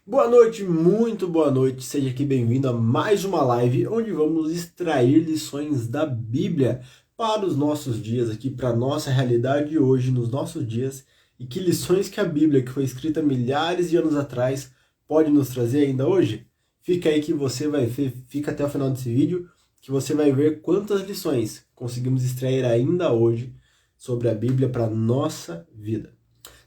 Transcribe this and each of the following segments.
Boa noite, muito boa noite. Seja aqui bem-vindo a mais uma live onde vamos extrair lições da Bíblia para os nossos dias aqui, para a nossa realidade hoje, nos nossos dias, e que lições que a Bíblia, que foi escrita milhares de anos atrás, pode nos trazer ainda hoje. Fica aí que você vai ver, fica até o final desse vídeo, que você vai ver quantas lições conseguimos extrair ainda hoje sobre a Bíblia para a nossa vida.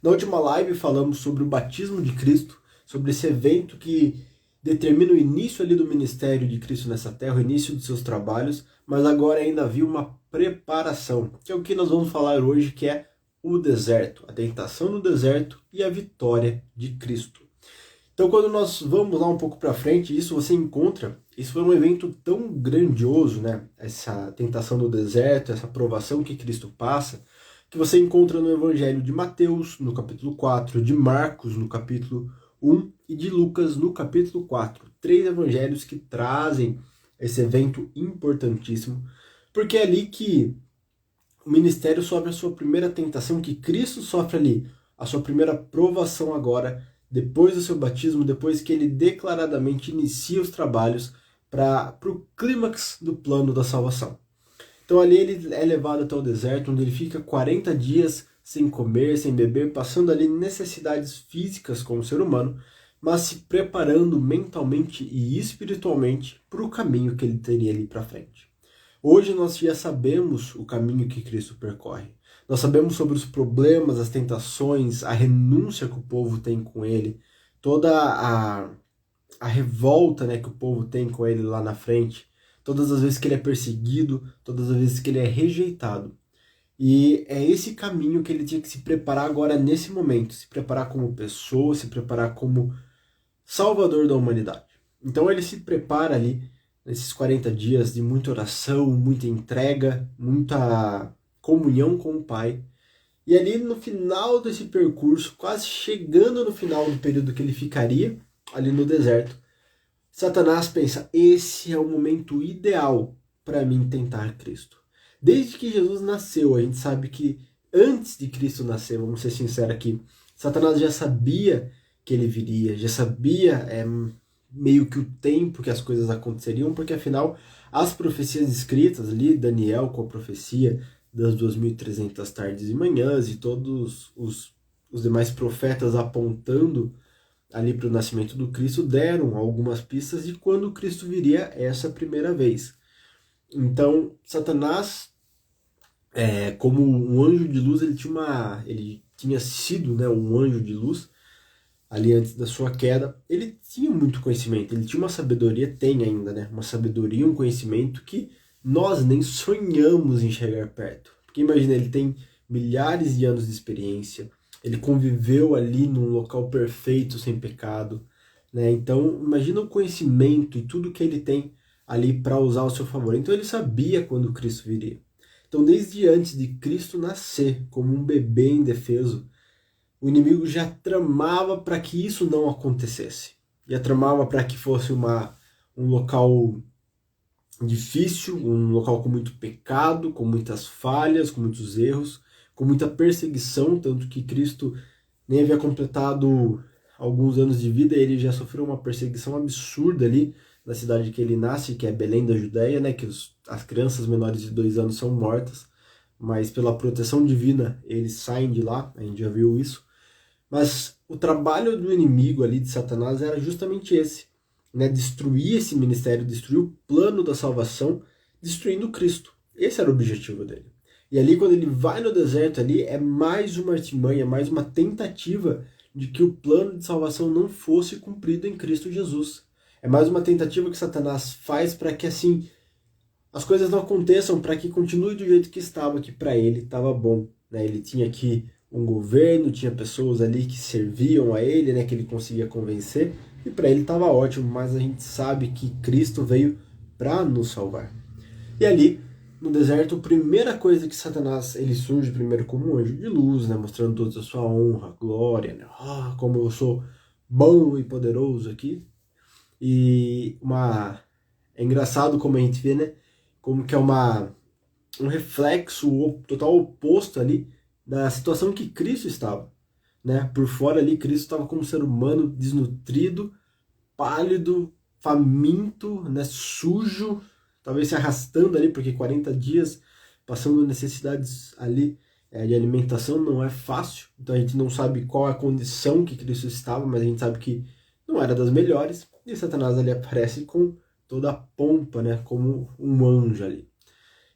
Na última live falamos sobre o batismo de Cristo, sobre esse evento que determina o início ali do ministério de Cristo nessa terra, o início dos seus trabalhos, mas agora ainda havia uma preparação, que é o que nós vamos falar hoje, que é o deserto, a tentação no deserto e a vitória de Cristo. Então, quando nós vamos lá um pouco para frente, isso você encontra, isso foi um evento tão grandioso, né? Essa tentação no deserto, essa provação que Cristo passa, que você encontra no Evangelho de Mateus, no capítulo 4, de Marcos, no capítulo 1 e de Lucas, no capítulo 4. Três evangelhos que trazem esse evento importantíssimo, porque é ali que o ministério sofre a sua primeira tentação, que Cristo sofre ali a sua primeira provação agora, depois do seu batismo, depois que ele declaradamente inicia os trabalhos para o clímax do plano da salvação. Então ali ele é levado até o deserto, onde ele fica 40 dias sem comer, sem beber, passando ali necessidades físicas como ser humano, mas se preparando mentalmente e espiritualmente para o caminho que ele teria ali para frente. Hoje nós já sabemos o caminho que Cristo percorre. Nós sabemos sobre os problemas, as tentações, a renúncia que o povo tem com ele, toda a revolta, né, que o povo tem com ele lá na frente, todas as vezes que ele é perseguido, todas as vezes que ele é rejeitado. E é esse caminho que ele tinha que se preparar agora nesse momento, se preparar como pessoa, se preparar como salvador da humanidade. Então ele se prepara ali nesses 40 dias de muita oração, muita entrega, muita comunhão com o Pai. E ali no final desse percurso, quase chegando no final do período que ele ficaria ali no deserto, Satanás pensa: esse é o momento ideal para mim tentar Cristo. Desde que Jesus nasceu, a gente sabe que antes de Cristo nascer, vamos ser sinceros aqui, Satanás já sabia que ele viria, já sabia meio que o tempo que as coisas aconteceriam, porque afinal as profecias escritas ali, Daniel com a profecia das 2300 tardes e manhãs e todos os demais profetas apontando ali para o nascimento do Cristo, deram algumas pistas de quando o Cristo viria essa primeira vez. Então, Satanás, como um anjo de luz, ele tinha sido, né, um anjo de luz ali antes da sua queda. Ele tinha muito conhecimento, ele tinha uma sabedoria, tem ainda, né, uma sabedoria, um conhecimento que nós nem sonhamos em chegar perto. Porque imagina, ele tem milhares de anos de experiência, ele conviveu ali num local perfeito, sem pecado, né? Então, imagina o conhecimento e tudo que ele tem ali para usar ao seu favor. Então, ele sabia quando Cristo viria. Então, desde antes de Cristo nascer, como um bebê indefeso, o inimigo já tramava para que isso não acontecesse. Já tramava para que fosse um local difícil, um local com muito pecado, com muitas falhas, com muitos erros, com muita perseguição, tanto que Cristo nem havia completado alguns anos de vida, ele já sofreu uma perseguição absurda ali na cidade que ele nasce, que é Belém da Judéia, né, que as crianças menores de 2 anos são mortas, mas pela proteção divina eles saem de lá, a gente já viu isso. Mas o trabalho do inimigo ali, de Satanás, era justamente esse, né, destruir esse ministério, destruir o plano da salvação, destruindo Cristo. Esse era o objetivo dele. E ali, quando ele vai no deserto ali, é mais uma artimanha, mais uma tentativa de que o plano de salvação não fosse cumprido em Cristo Jesus. É mais uma tentativa que Satanás faz para que, assim, as coisas não aconteçam, para que continue do jeito que estava, que para ele estava bom, né? Ele tinha aqui um governo, tinha pessoas ali que serviam a ele, né, que ele conseguia convencer, e para ele estava ótimo, mas a gente sabe que Cristo veio para nos salvar. E ali, no deserto, a primeira coisa que Satanás, ele surge primeiro como um anjo de luz, né, mostrando toda a sua honra, glória, né, como eu sou bom e poderoso aqui. E é engraçado como a gente vê, né, como que é um reflexo total oposto ali da situação que Cristo estava. né? Por fora ali, Cristo estava como um ser humano desnutrido, pálido, faminto, né? Sujo, talvez se arrastando ali, porque 40 dias passando necessidades ali de alimentação não é fácil. Então a gente não sabe qual a condição que Cristo estava, mas a gente sabe que não era das melhores. E Satanás ali aparece com toda a pompa, né? Como um anjo ali.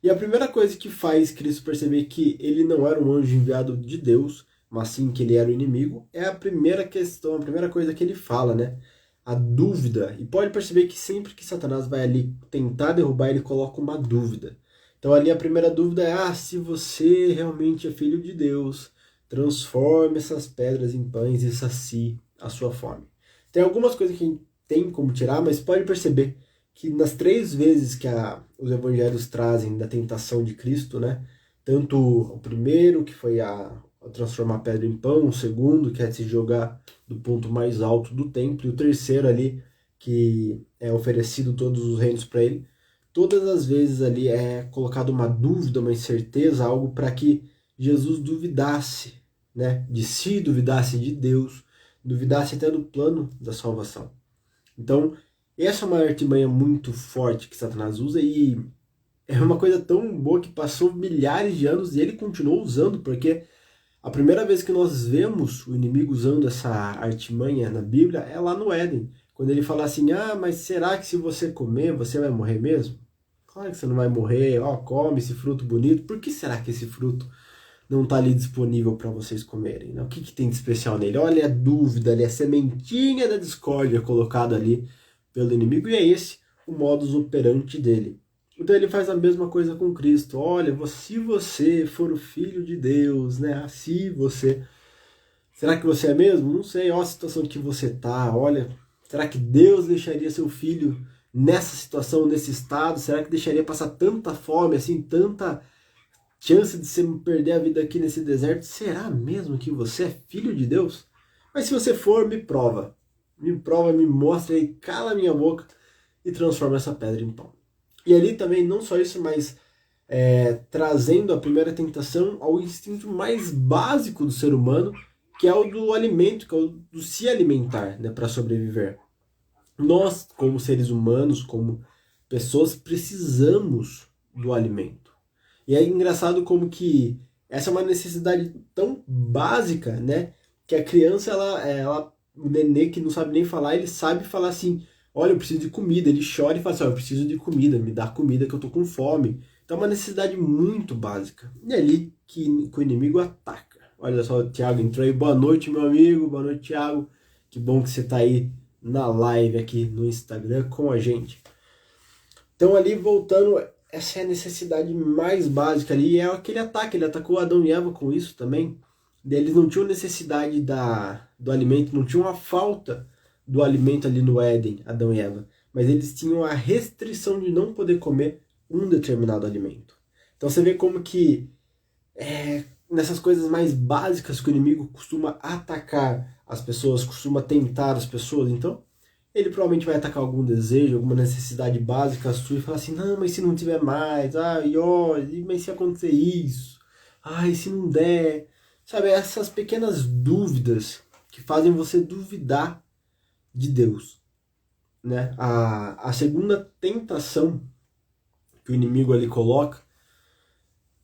E a primeira coisa que faz Cristo perceber que ele não era um anjo enviado de Deus, mas sim que ele era o inimigo, é a primeira questão, a primeira coisa que ele fala, né? A dúvida. E pode perceber que sempre que Satanás vai ali tentar derrubar, ele coloca uma dúvida. Então ali a primeira dúvida é, se você realmente é filho de Deus, transforme essas pedras em pães e sacie a sua fome. Tem algumas coisas que a gente tem como tirar, mas pode perceber que nas 3 vezes que os evangelhos trazem da tentação de Cristo, né? Tanto o primeiro, que foi a transformar a pedra em pão, o segundo, que é se jogar do ponto mais alto do templo, e o terceiro ali, que é oferecido todos os reinos para ele, todas as vezes ali é colocado uma dúvida, uma incerteza, algo para que Jesus duvidasse, né? De si, duvidasse de Deus, duvidasse até do plano da salvação. Então, essa é uma artimanha muito forte que Satanás usa e é uma coisa tão boa que passou milhares de anos e ele continuou usando, porque a primeira vez que nós vemos o inimigo usando essa artimanha na Bíblia é lá no Éden, quando ele fala assim, mas será que se você comer, você vai morrer mesmo? Claro que você não vai morrer, come esse fruto bonito, por que será que esse fruto não está ali disponível para vocês comerem? Né? O que tem de especial nele? Olha a dúvida ali, a sementinha da discórdia colocada ali pelo inimigo, e é esse o modus operandi dele. Então ele faz a mesma coisa com Cristo. Olha, se você for o Filho de Deus, né? Se você... Será que você é mesmo? Não sei, olha a situação que você tá, olha, será que Deus deixaria seu filho nessa situação, nesse estado? Será que deixaria passar tanta fome, assim, tanta chance de você perder a vida aqui nesse deserto? Será mesmo que você é filho de Deus? Mas se você for, me prova, me mostra aí, cala a minha boca e transforma essa pedra em pão. E ali também, não só isso, mas trazendo a primeira tentação ao instinto mais básico do ser humano, que é o do alimento, que é o do se alimentar, né, para sobreviver. Nós, como seres humanos, como pessoas, precisamos do alimento. E é engraçado como que essa é uma necessidade tão básica, né, que a criança, o nenê que não sabe nem falar, ele sabe falar assim, olha, eu preciso de comida. Ele chora e fala assim, eu preciso de comida, me dá comida que eu tô com fome. Então é uma necessidade muito básica. E é ali que o inimigo ataca. Olha só, o Thiago entrou aí. Boa noite, meu amigo. Boa noite, Thiago. Que bom que você tá aí na live aqui no Instagram com a gente. Então ali, voltando, essa é a necessidade mais básica ali. E é aquele ataque. Ele atacou Adão e Eva com isso também. Eles não tinham necessidade do alimento, não tinham a falta do alimento ali no Éden, Adão e Eva. Mas eles tinham a restrição de não poder comer um determinado alimento. Então você vê como que nessas coisas mais básicas que o inimigo costuma atacar as pessoas, costuma tentar as pessoas, então ele provavelmente vai atacar algum desejo, alguma necessidade básica sua e falar assim, não, mas se não tiver mais, mas se acontecer isso, e se não der, sabe, essas pequenas dúvidas que fazem você duvidar de Deus, né? A segunda tentação que o inimigo ali coloca,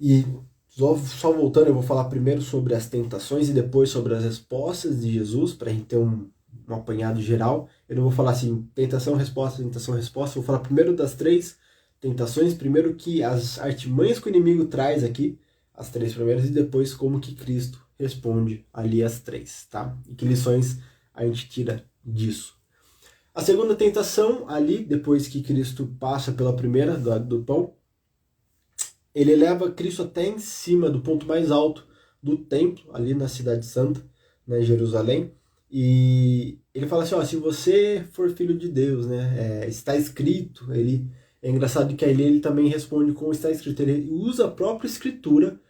e só voltando, eu vou falar primeiro sobre as tentações e depois sobre as respostas de Jesus, para a gente ter um apanhado geral. Eu não vou falar assim, tentação, resposta, vou falar primeiro das 3 tentações, primeiro que as artimanhas que o inimigo traz aqui, as 3 primeiras, e depois como que Cristo responde ali as 3, tá? E que lições a gente tira disso. A segunda tentação, ali, depois que Cristo passa pela primeira, do pão, ele leva Cristo até em cima do ponto mais alto do templo, ali na Cidade Santa, né, Jerusalém, e ele fala assim, se você for filho de Deus, né, está escrito, é engraçado que ele também responde com está escrito, ele usa a própria escritura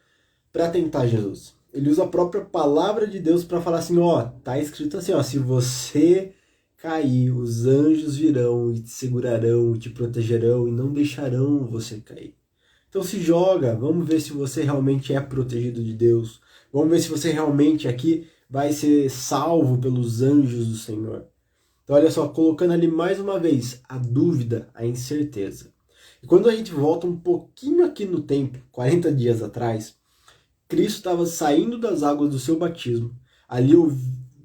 para tentar Jesus. Ele usa a própria palavra de Deus para falar assim, tá escrito assim, se você cair, os anjos virão e te segurarão, te protegerão e não deixarão você cair. Então se joga, vamos ver se você realmente é protegido de Deus. Vamos ver se você realmente aqui vai ser salvo pelos anjos do Senhor. Então olha só, colocando ali mais uma vez a dúvida, a incerteza. E quando a gente volta um pouquinho aqui no tempo, 40 dias atrás, Cristo estava saindo das águas do seu batismo, ali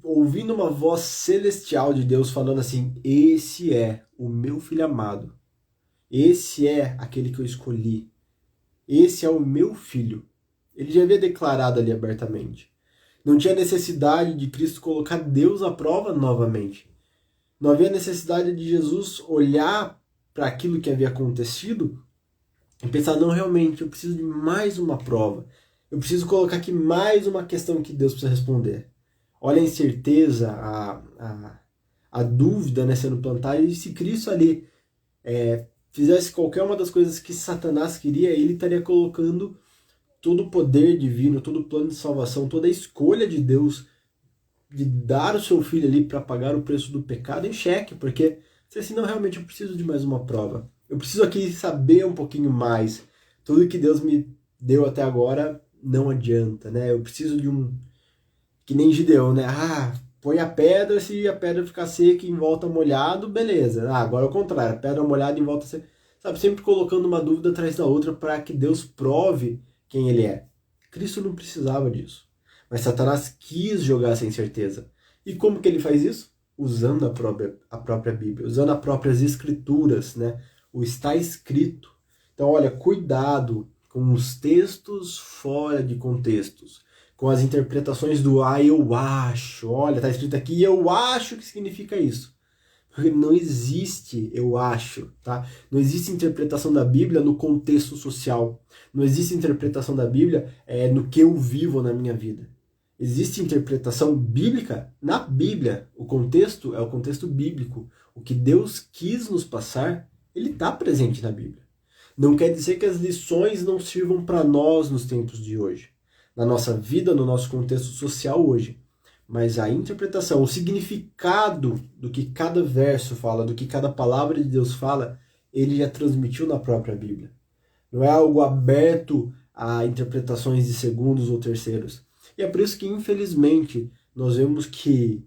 ouvindo uma voz celestial de Deus falando assim: esse é o meu filho amado, esse é aquele que eu escolhi, esse é o meu filho. Ele já havia declarado ali abertamente. Não tinha necessidade de Cristo colocar Deus à prova novamente. Não havia necessidade de Jesus olhar para aquilo que havia acontecido e pensar: não, realmente, eu preciso de mais uma prova. Eu preciso colocar aqui mais uma questão que Deus precisa responder. Olha a incerteza, a dúvida, né, sendo plantada. E se Cristo ali fizesse qualquer uma das coisas que Satanás queria, ele estaria colocando todo o poder divino, todo o plano de salvação, toda a escolha de Deus de dar o seu filho ali para pagar o preço do pecado em xeque, porque se assim, não, realmente eu preciso de mais uma prova. Eu preciso aqui saber um pouquinho mais. Tudo que Deus me deu até agora não adianta, né? Eu preciso de que nem Gideão, né? Põe a pedra, se a pedra ficar seca e em volta molhado, beleza. Agora é o contrário, a pedra molhada em volta seca. Sabe, sempre colocando uma dúvida atrás da outra para que Deus prove quem ele é. Cristo não precisava disso. Mas Satanás quis jogar essa incerteza. E como que ele faz isso? Usando a própria Bíblia, usando as próprias escrituras, né? O está escrito. Então, olha, cuidado com os textos fora de contextos, com as interpretações do eu acho. Olha, está escrito aqui, eu acho que significa isso. Porque não existe, eu acho, tá? Não existe interpretação da Bíblia no contexto social. Não existe interpretação da Bíblia no que eu vivo na minha vida. Existe interpretação bíblica na Bíblia. O contexto é o contexto bíblico. O que Deus quis nos passar, ele está presente na Bíblia. Não quer dizer que as lições não sirvam para nós nos tempos de hoje, na nossa vida, no nosso contexto social hoje. Mas a interpretação, o significado do que cada verso fala, do que cada palavra de Deus fala, ele já transmitiu na própria Bíblia. Não é algo aberto a interpretações de segundos ou terceiros. E é por isso que, infelizmente, nós vemos que,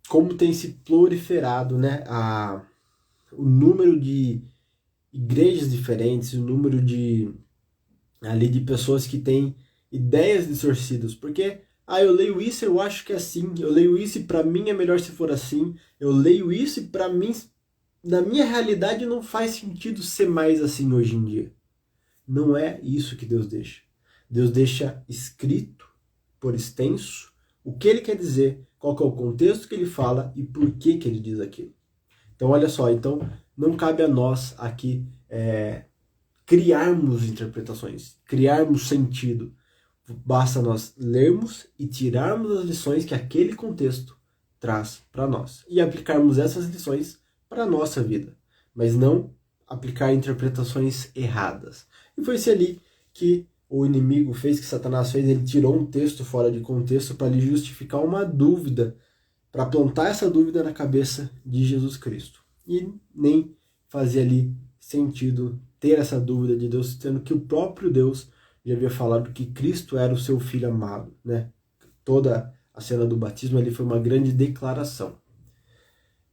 como tem se proliferado, né, o número de igrejas diferentes, o número de pessoas que têm ideias distorcidas, porque eu leio isso, eu acho que é assim, eu leio isso e para mim é melhor se for assim, eu leio isso e para mim, na minha realidade, não faz sentido ser mais assim hoje em dia. Não é isso que Deus deixa. Deus deixa escrito, por extenso, o que ele quer dizer, qual que é o contexto que ele fala e por que ele diz aquilo. Então, olha só, não cabe a nós aqui criarmos interpretações, criarmos sentido. Basta nós lermos e tirarmos as lições que aquele contexto traz para nós e aplicarmos essas lições para a nossa vida, mas não aplicar interpretações erradas. E foi-se ali que o inimigo fez, que Satanás fez, ele tirou um texto fora de contexto para lhe justificar uma dúvida, para plantar essa dúvida na cabeça de Jesus Cristo. E nem fazia ali sentido ter essa dúvida de Deus, sendo que o próprio Deus já havia falado que Cristo era o seu filho amado, né? Toda a cena do batismo ali foi uma grande declaração.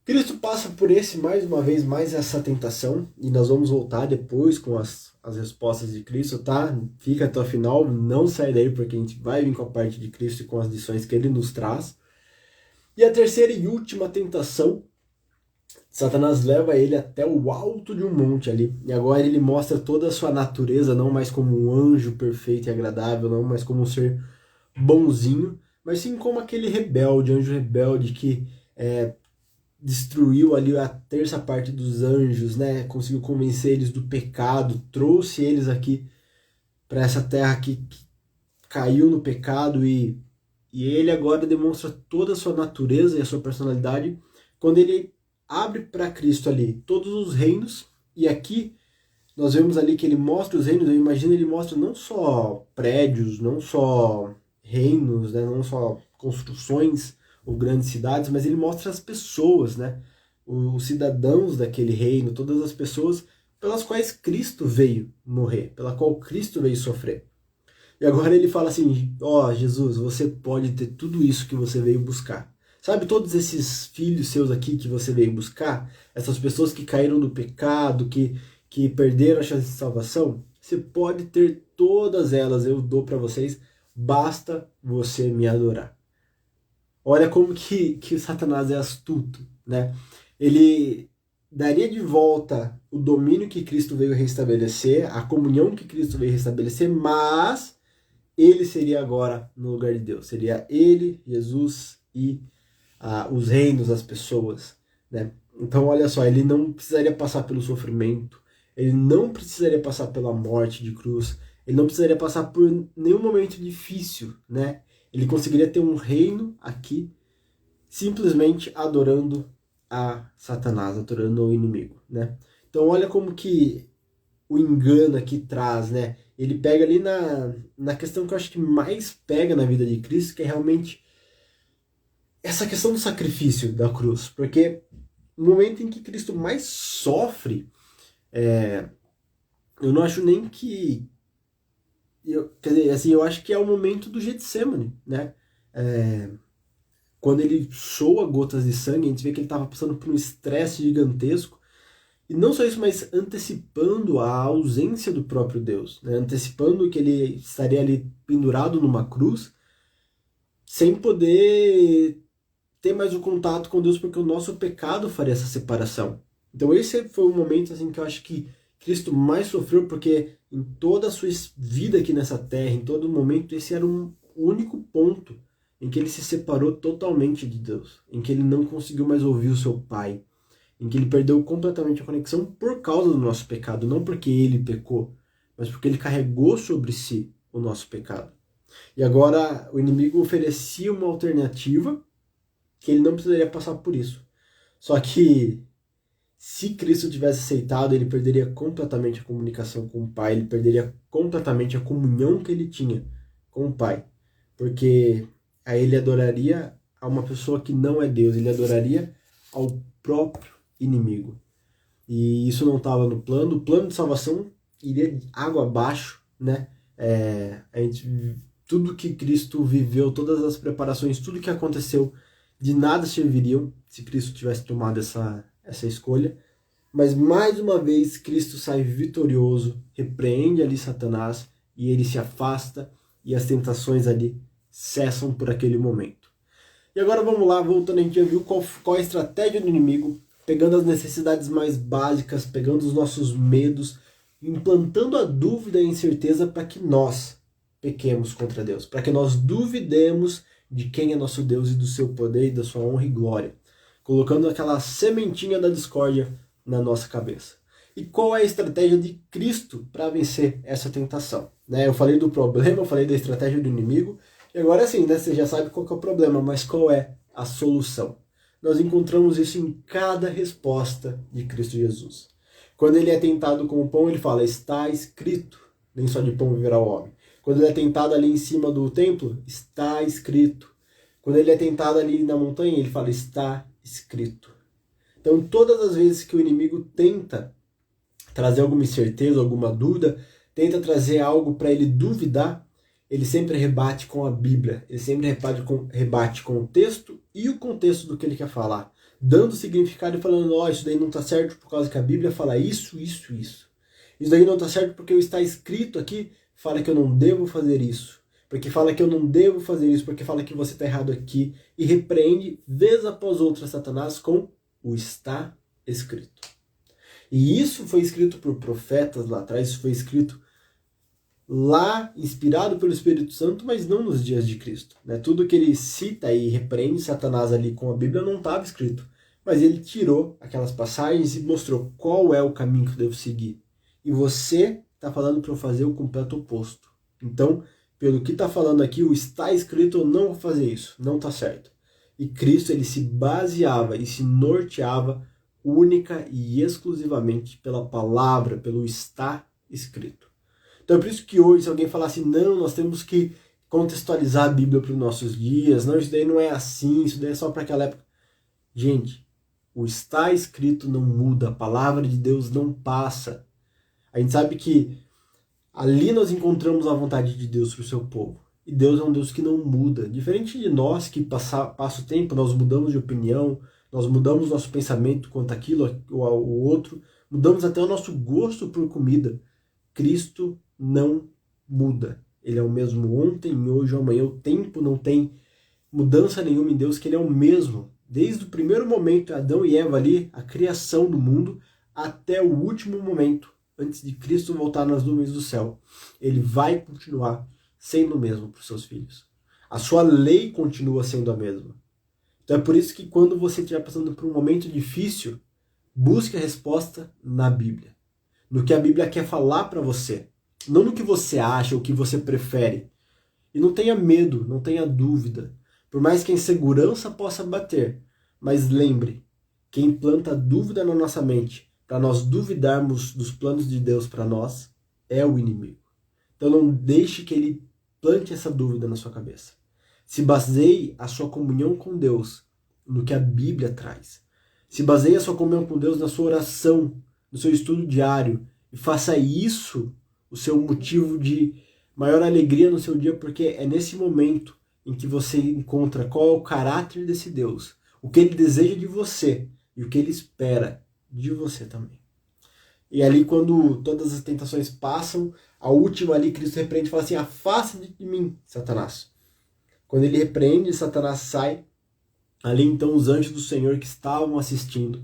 Cristo passa por mais uma vez, mais essa tentação, e nós vamos voltar depois com as respostas de Cristo, tá? Fica até o final, não sai daí, porque a gente vai vir com a parte de Cristo e com as lições que ele nos traz. E a terceira e última tentação, Satanás leva ele até o alto de um monte ali, e agora ele mostra toda a sua natureza, não mais como um anjo perfeito e agradável, não mais como um ser bonzinho, mas sim como aquele rebelde, anjo rebelde que destruiu ali a terça parte dos anjos, né? Conseguiu convencer eles do pecado, trouxe eles aqui para essa terra que caiu no pecado e ele agora demonstra toda a sua natureza e a sua personalidade quando ele abre para Cristo ali todos os reinos, e aqui nós vemos ali que ele mostra os reinos. Eu imagino ele mostra não só prédios, não só reinos, né? Não só construções ou grandes cidades, mas ele mostra as pessoas, né? Os cidadãos daquele reino, todas as pessoas pelas quais Cristo veio morrer, pela qual Cristo veio sofrer. E agora ele fala assim: ó, Jesus, você pode ter tudo isso que você veio buscar. Sabe, todos esses filhos seus aqui que você veio buscar, essas pessoas que caíram no pecado, que perderam a chance de salvação, você pode ter todas elas, eu dou para vocês, basta você me adorar. Olha como que o Satanás é astuto, né? Ele daria de volta o domínio que Cristo veio restabelecer, a comunhão que Cristo veio restabelecer, mas ele seria agora no lugar de Deus. Seria ele, Jesus e os reinos, as pessoas, né? Então, olha só, ele não precisaria passar pelo sofrimento, ele não precisaria passar pela morte de cruz, ele não precisaria passar por nenhum momento difícil, né? Ele conseguiria ter um reino aqui, simplesmente adorando a Satanás, adorando o inimigo, né? Então, olha como que o engano aqui traz, né? Ele pega ali na questão que eu acho que mais pega na vida de Cristo, que é realmente essa questão do sacrifício da cruz. Porque no momento em que Cristo mais sofre, eu não acho nem que... quer dizer, assim, eu acho que é o momento do Getsemane, né? Quando ele soa gotas de sangue, a gente vê que ele estava passando por um estresse gigantesco. E não só isso, mas antecipando a ausência do próprio Deus, né? Antecipando que ele estaria ali pendurado numa cruz, sem poder ter mais o contato com Deus, porque o nosso pecado faria essa separação. Então esse foi o momento assim que eu acho que Cristo mais sofreu, porque em toda a sua vida aqui nessa terra, em todo momento, esse era um único ponto em que ele se separou totalmente de Deus, em que ele não conseguiu mais ouvir o seu Pai, em que ele perdeu completamente a conexão por causa do nosso pecado, não porque ele pecou, mas porque ele carregou sobre si o nosso pecado. E agora o inimigo oferecia uma alternativa que ele não precisaria passar por isso. Só que se Cristo tivesse aceitado, ele perderia completamente a comunicação com o Pai, ele perderia completamente a comunhão que ele tinha com o Pai, porque aí ele adoraria a uma pessoa que não é Deus, ele adoraria ao próprio inimigo. E isso não estava no plano. O plano de salvação iria água abaixo, né? Tudo que Cristo viveu, todas as preparações, tudo que aconteceu, de nada serviriam se Cristo tivesse tomado essa escolha. Mas mais uma vez Cristo sai vitorioso, repreende ali Satanás e ele se afasta e as tentações ali cessam por aquele momento. E agora vamos lá, voltando, a gente já viu qual é a estratégia do inimigo, pegando as necessidades mais básicas, pegando os nossos medos, implantando a dúvida e a incerteza para que nós pequemos contra Deus, para que nós duvidemos de quem é nosso Deus e do seu poder e da sua honra e glória, colocando aquela sementinha da discórdia na nossa cabeça. E qual é a estratégia de Cristo para vencer essa tentação? Eu falei do problema, eu falei da estratégia do inimigo, e agora sim, você já sabe qual que é o problema, mas qual é a solução? Nós encontramos isso em cada resposta de Cristo Jesus. Quando ele é tentado com o pão, ele fala, está escrito, nem só de pão viverá o homem. Quando ele é tentado ali em cima do templo, está escrito. Quando ele é tentado ali na montanha, ele fala, está escrito. Então, todas as vezes que o inimigo tenta trazer alguma incerteza, alguma dúvida, tenta trazer algo para ele duvidar, ele sempre rebate com a Bíblia, ele sempre rebate com o texto e o contexto do que ele quer falar, dando significado e falando, isso daí não está certo por causa que a Bíblia fala isso, isso, isso. Isso daí não está certo porque está escrito aqui, fala que eu não devo fazer isso, porque fala que eu não devo fazer isso, porque fala que você está errado aqui, e repreende vez após outra Satanás com o está escrito. E isso foi escrito por profetas lá atrás, isso foi escrito lá, inspirado pelo Espírito Santo, mas não nos dias de Cristo. Tudo que ele cita e repreende Satanás ali com a Bíblia não estava escrito, mas ele tirou aquelas passagens e mostrou qual é o caminho que eu devo seguir. E você está falando para eu fazer o completo oposto. Então, pelo que está falando aqui, o está escrito, eu não vou fazer isso, não está certo. E Cristo, ele se baseava e se norteava única e exclusivamente pela palavra, pelo está escrito. Então é por isso que hoje, se alguém falar assim, não, nós temos que contextualizar a Bíblia para os nossos dias, não, isso daí não é assim, isso daí é só para aquela época. Gente, o está escrito não muda, a palavra de Deus não passa. A gente sabe que Ali nós encontramos a vontade de Deus para o seu povo. E Deus é um Deus que não muda. Diferente de nós, que passa o tempo, nós mudamos de opinião, nós mudamos nosso pensamento quanto àquilo ou ao outro, mudamos até o nosso gosto por comida. Cristo não muda. Ele é o mesmo ontem, hoje, amanhã. O tempo não tem mudança nenhuma em Deus, que ele é o mesmo. Desde o primeiro momento, Adão e Eva ali, a criação do mundo, até o último momento, antes de Cristo voltar nas nuvens do céu. Ele vai continuar sendo o mesmo para os seus filhos. A sua lei continua sendo a mesma. Então é por isso que quando você estiver passando por um momento difícil, busque a resposta na Bíblia. No que a Bíblia quer falar para você. Não no que você acha ou que você prefere. E não tenha medo, não tenha dúvida. Por mais que a insegurança possa bater. Mas lembre, quem planta dúvida na nossa mente, para nós duvidarmos dos planos de Deus para nós, é o inimigo. Então não deixe que ele plante essa dúvida na sua cabeça. Se baseie a sua comunhão com Deus no que a Bíblia traz. Se baseie a sua comunhão com Deus na sua oração, no seu estudo diário. E faça isso o seu motivo de maior alegria no seu dia, porque é nesse momento em que você encontra qual é o caráter desse Deus, o que ele deseja de você e o que ele espera de você também. E ali, quando todas as tentações passam, a última ali, Cristo repreende e fala assim: afasta-te de mim, Satanás. Quando ele repreende, Satanás sai. Ali então os anjos do Senhor que estavam assistindo,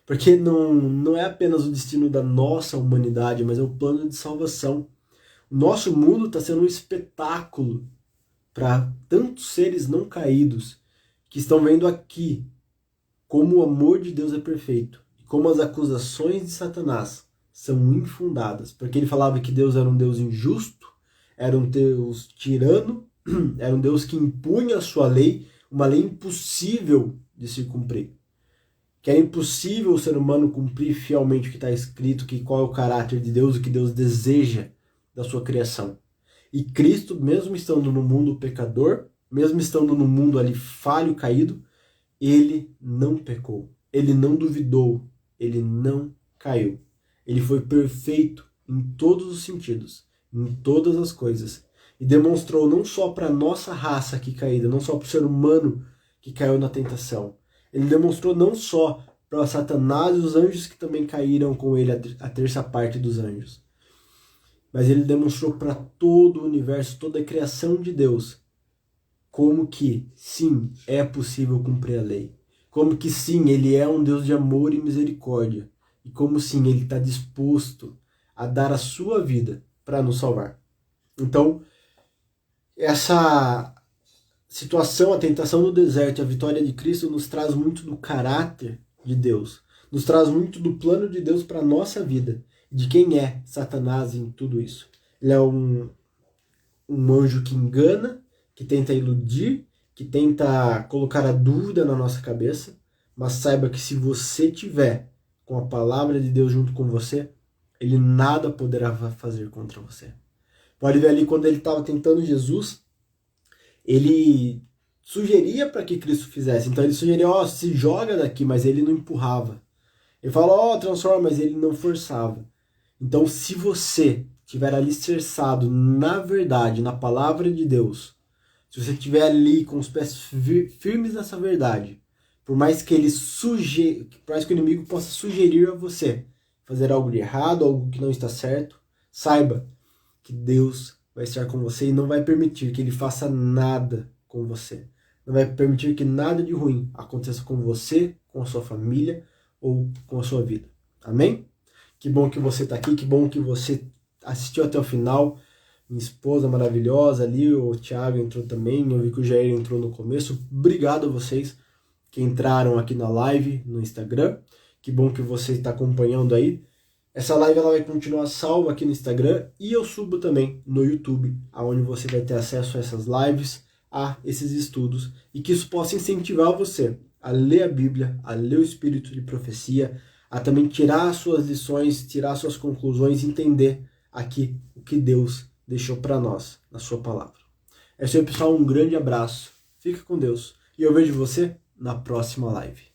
porque não é apenas o destino da nossa humanidade, mas é o plano de salvação. O nosso mundo está sendo um espetáculo para tantos seres não caídos que estão vendo aqui como o amor de Deus é perfeito e como as acusações de Satanás são infundadas, porque ele falava que Deus era um Deus injusto, era um Deus tirano, era um Deus que impunha a sua lei, uma lei impossível de se cumprir. Que era impossível o ser humano cumprir fielmente o que está escrito, que qual é o caráter de Deus, o que Deus deseja da sua criação. E Cristo, mesmo estando no mundo pecador, mesmo estando no mundo ali falho, caído, ele não pecou, ele não duvidou, ele não caiu. Ele foi perfeito em todos os sentidos, em todas as coisas. E demonstrou não só para a nossa raça que caída, não só para o ser humano que caiu na tentação. Ele demonstrou não só para Satanás e os anjos que também caíram com ele, a terça parte dos anjos. Mas ele demonstrou para todo o universo, toda a criação de Deus, como que, sim, é possível cumprir a lei. Como que, sim, ele é um Deus de amor e misericórdia. E como, sim, ele está disposto a dar a sua vida para nos salvar. Então, essa situação, a tentação no deserto e a vitória de Cristo nos traz muito do caráter de Deus. Nos traz muito do plano de Deus para a nossa vida. De quem é Satanás em tudo isso. Ele é um anjo que engana, que tenta iludir, que tenta colocar a dúvida na nossa cabeça, mas saiba que se você tiver com a palavra de Deus junto com você, ele nada poderá fazer contra você. Pode ver ali quando ele estava tentando Jesus, ele sugeria para que Cristo fizesse. Então ele sugeria, se joga daqui, mas ele não empurrava. Ele fala, transforma, mas ele não forçava. Então se você estiver alicerçado na verdade, na palavra de Deus, se você estiver ali com os pés firmes nessa verdade, por mais que por mais que o inimigo possa sugerir a você fazer algo de errado, algo que não está certo, saiba que Deus vai estar com você e não vai permitir que ele faça nada com você. Não vai permitir que nada de ruim aconteça com você, com a sua família ou com a sua vida. Amém? Que bom que você está aqui, que bom que você assistiu até o final. Minha esposa maravilhosa ali, o Thiago entrou também, eu vi que o Jair entrou no começo. Obrigado a vocês que entraram aqui na live no Instagram. Que bom que você está acompanhando aí. Essa live ela vai continuar salva aqui no Instagram e eu subo também no YouTube, onde você vai ter acesso a essas lives, a esses estudos, e que isso possa incentivar você a ler a Bíblia, a ler o Espírito de Profecia, a também tirar as suas lições, tirar as suas conclusões, entender aqui o que Deus deixou para nós na sua palavra. É isso aí, pessoal, um grande abraço, fica com Deus e eu vejo você na próxima live.